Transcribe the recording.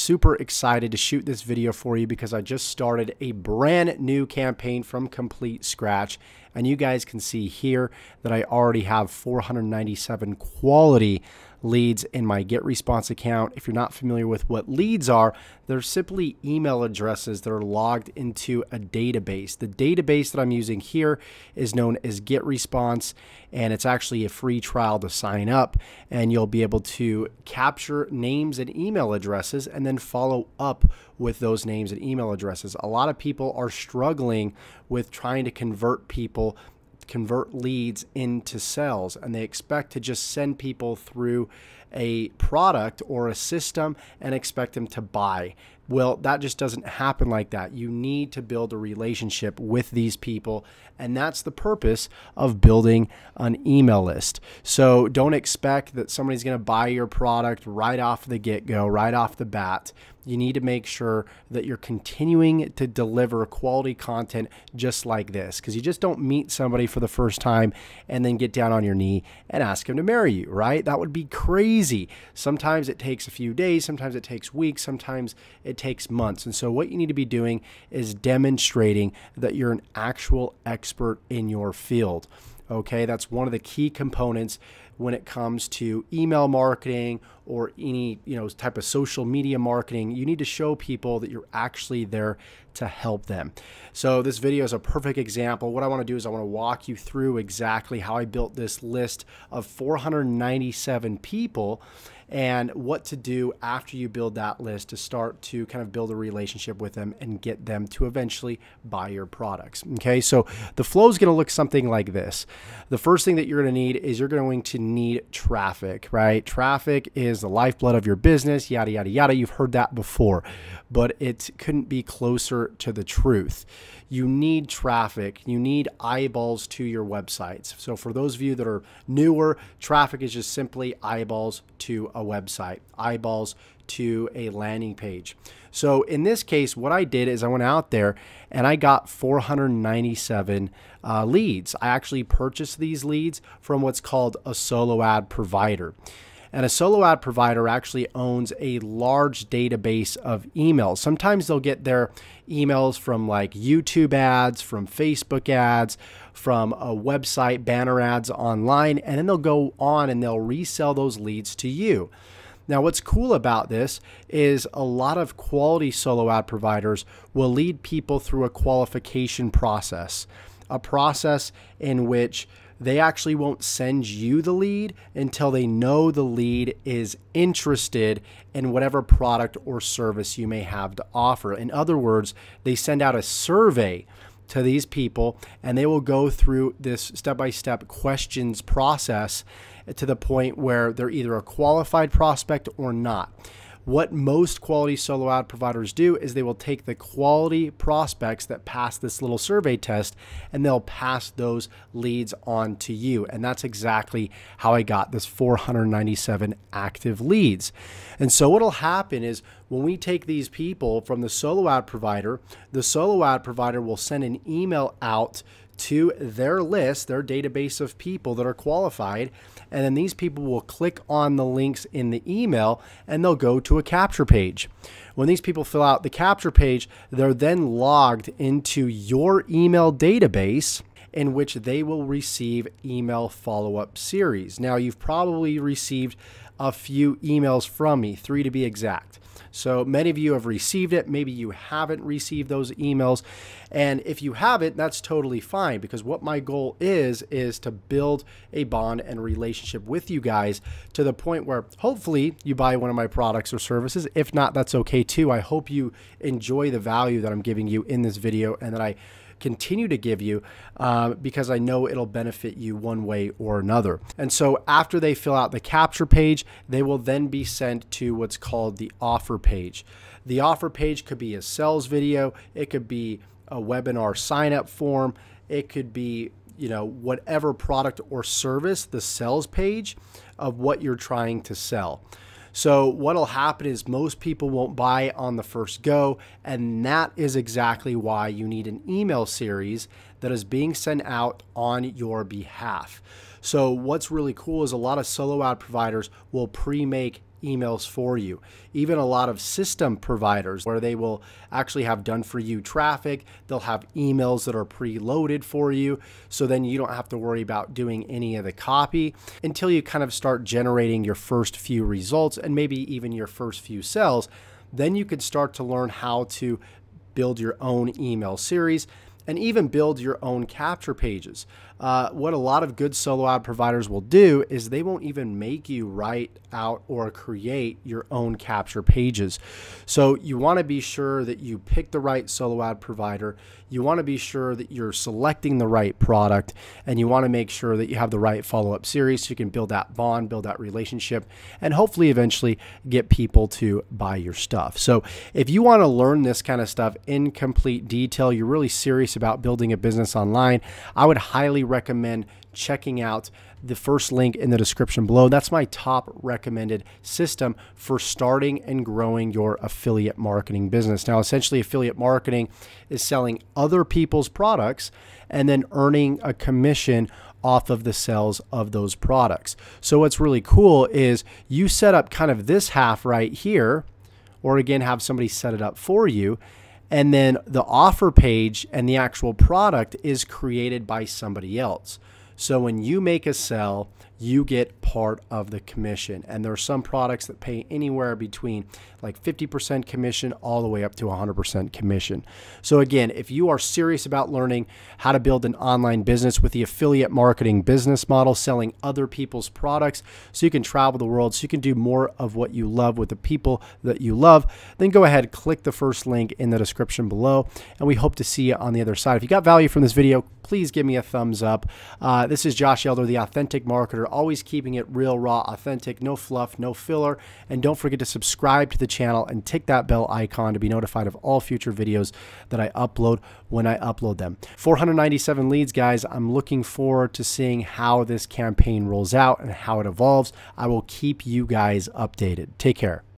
super excited to shoot this video for you because I just started a brand new campaign from complete scratch. And you guys can see here that I already have 497 quality leads in my GetResponse account. If you're not familiar with what leads are, they're simply email addresses that are logged into a database. The database that I'm using here is known as GetResponse, and it's actually a free trial to sign up, and you'll be able to capture names and email addresses and then follow up with those names and email addresses. A lot of people are struggling with trying to convert leads into sales, and they expect to just send people through a product or a system and expect them to buy. Well, that just doesn't happen like that. You need to build a relationship with these people, and that's the purpose of building an email list. So don't expect that somebody's going to buy your product right off the get-go, right off the bat. You need to make sure that you're continuing to deliver quality content just like this, because you just don't meet somebody for the first time and then get down on your knee and ask them to marry you, right? That would be crazy. Sometimes it takes a few days, sometimes it takes weeks, sometimes it takes months. And so what you need to be doing is demonstrating that you're an actual expert in your field. Okay, that's one of the key components when it comes to email marketing or any type of social media marketing. You need to show people that you're actually there to help them. So this video is a perfect example. What I want to do is I want to walk you through exactly how I built this list of 497 people and what to do after you build that list to start to kind of build a relationship with them and get them to eventually buy your products. Okay, so the flow is going to look something like this. The first thing that you're going to need is you're going to need traffic, right? Traffic is the lifeblood of your business, yada, yada, yada. You've heard that before, but it couldn't be closer to the truth. You need traffic. You need eyeballs to your websites. So for those of you that are newer, traffic is just simply eyeballs to a website, eyeballs to a landing page. So in this case, what I did is I went out there and I got 497 leads. I actually purchased these leads from what's called a solo ad provider. And a solo ad provider actually owns a large database of emails. Sometimes they'll get their emails from like YouTube ads, from Facebook ads, from a website, banner ads online, and then they'll go on and they'll resell those leads to you. Now, what's cool about this is a lot of quality solo ad providers will lead people through a qualification process, a process in which they actually won't send you the lead until they know the lead is interested in whatever product or service you may have to offer. In other words, they send out a survey to these people and they will go through this step-by-step questions process to the point where they're either a qualified prospect or not. What most quality solo ad providers do is they will take the quality prospects that pass this little survey test and they'll pass those leads on to you. And that's exactly how I got this 497 active leads. And so what'll happen is when we take these people from the solo ad provider will send an email out to their list, their database of people that are qualified, and then these people will click on the links in the email and they'll go to a capture page. When these people fill out the capture page, they're then logged into your email database in which they will receive email follow-up series. Now, you've probably received a few emails from me, 3 to be exact. So many of you have received it. Maybe you haven't received those emails. And if you haven't, that's totally fine, because what my goal is to build a bond and relationship with you guys to the point where hopefully you buy one of my products or services. If not, that's okay too. I hope you enjoy the value that I'm giving you in this video and that I continue to give you because I know it'll benefit you one way or another. And so after they fill out the capture page, they will then be sent to what's called the offer page. The offer page could be a sales video, it could be a webinar sign up form, it could be whatever product or service, the sales page of what you're trying to sell. So what'll happen is most people won't buy on the first go, and that is exactly why you need an email series that is being sent out on your behalf. So what's really cool is a lot of solo ad providers will pre-make emails for you. Even a lot of system providers where they will actually have done for you traffic. They'll have emails that are preloaded for you. So then you don't have to worry about doing any of the copy until you kind of start generating your first few results and maybe even your first few sales. Then you could start to learn how to build your own email series and even build your own capture pages. What a lot of good solo ad providers will do is they won't even make you write out or create your own capture pages. So you want to be sure that you pick the right solo ad provider. You want to be sure that you're selecting the right product, and you want to make sure that you have the right follow-up series so you can build that bond, build that relationship, and hopefully eventually get people to buy your stuff. So if you want to learn this kind of stuff in complete detail, you're really serious about building a business online, I would highly recommend checking out the first link in the description below. That's my top recommended system for starting and growing your affiliate marketing business. Now, essentially, affiliate marketing is selling other people's products and then earning a commission off of the sales of those products. So what's really cool is you set up kind of this half right here, or again, have somebody set it up for you. And then the offer page and the actual product is created by somebody else. So when you make a sell, you get part of the commission. And there are some products that pay anywhere between like 50% commission all the way up to 100% commission. So again, if you are serious about learning how to build an online business with the affiliate marketing business model, selling other people's products so you can travel the world, so you can do more of what you love with the people that you love, then go ahead, click the first link in the description below, and we hope to see you on the other side. If you got value from this video, please give me a thumbs up. This is Josh Elder, the Authentic Marketer, always keeping it real, raw, authentic, no fluff, no filler. And don't forget to subscribe to the channel and tick that bell icon to be notified of all future videos that I upload when I upload them. 497 leads, guys. I'm looking forward to seeing how this campaign rolls out and how it evolves. I will keep you guys updated. Take care.